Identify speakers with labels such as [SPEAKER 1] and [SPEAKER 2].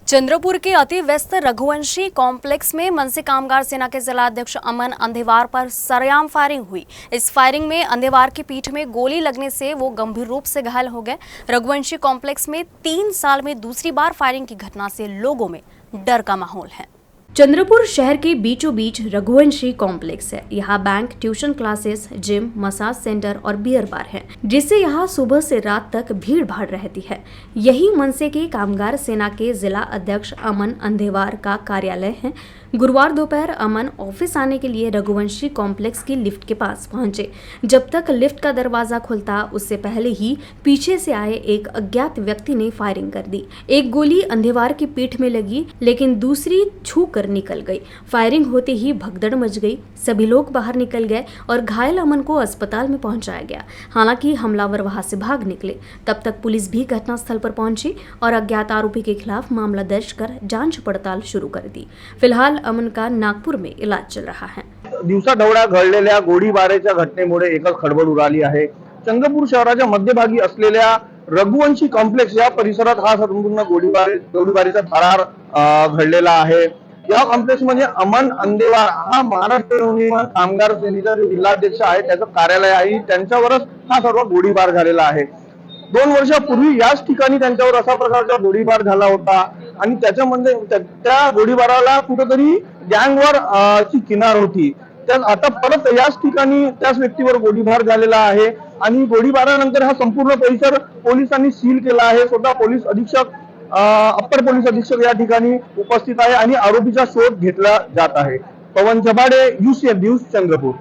[SPEAKER 1] चंद्रपुर के अति व्यस्त रघुवंशी कॉम्प्लेक्स में मनसे कामगार सेना के जिला अध्यक्ष अमन अंधेवार पर सरेआम फायरिंग हुई। इस फायरिंग में अंधेवार की पीठ में गोली लगने से वो गंभीर रूप से घायल हो गए। रघुवंशी कॉम्प्लेक्स में 3 साल में दूसरी बार फायरिंग की घटना से लोगों में डर का माहौल है। चंद्रपुर शहर के बीचों बीच रघुवंशी कॉम्प्लेक्स है। यहाँ bank, tuition classes, gym, massage centre और बियर बार है, जिससे यहाँ सुबह से रात तक भीड़ भाड़ रहती है। यही मनसे के कामगार सेना के जिला अध्यक्ष अमन अंधेवार का कार्यालय है। गुरुवार दोपहर अमन ऑफिस आने के लिए रघुवंशी कॉम्प्लेक्स की लिफ्ट के पास पहुंचे। जब तक लिफ्ट का दरवाजा खुलता उससे पहले ही पीछे से आए एक अज्ञात व्यक्ति ने फायरिंग कर दी। एक गोली अंधेवार की पीठ में लगी, लेकिन दूसरी छू कर निकल गई। फायरिंग होते ही भगदड़ मच गई। सभी लोग बाहर निकल गए और घायल अमन को अस्पताल में पहुंचाया गया। हालांकि हमलावर वहां से भाग निकले। तब तक पुलिस भी घटनास्थल पर पहुंची और अज्ञात आरोपी के खिलाफ मामला दर्ज कर जांच पड़ताल शुरू कर दी। फिलहाल अमन का नागपूर में इलाज चल रहा है।
[SPEAKER 2] दिवसाढवळ्या घडलेल्या गोळीबाराच्या घटनेमुळे एकच खळबळ उडाली आहे। चंद्रपूर शहराच्या मध्यभागी असलेल्या रघुवंशी कॉम्प्लेक्स या परिसरात हा संपूर्ण गोळीबारीचा थरार घडलेला आहे। या कॉम्प्लेक्स मध्ये अमन अंधेवार हा महाराष्ट्र नवनिर्माण कामगार सेनेचा जिल्हाध्यक्ष आहे, त्याचं कार्यालय आहे। त्यांच्यावरच हा सर्व गोळीबार झालेला आहे। 2 वर्षापूर्वी याच ठिकाणी त्यांच्यावर असा प्रकारचा गोळीबार झाला होता आणि त्याच्यामध्ये त्या गोळीबाराला कुठेतरी गँगवर ची किनार होती। तर आता परत याच ठिकाणी त्याच व्यक्तीवर गोळीबार झालेला आहे आणि गोळीबारानंतर हा संपूर्ण परिसर पोलिसांनी सील केला आहे। स्वतः पोलीस अधीक्षक अप्पर पोलीस अधीक्षक या ठिकाणी उपस्थित आहे आणि आरोपीचा शोध घेतला जात आहे। पवन जबाडे, UCN न्यूज, चंद्रपूर।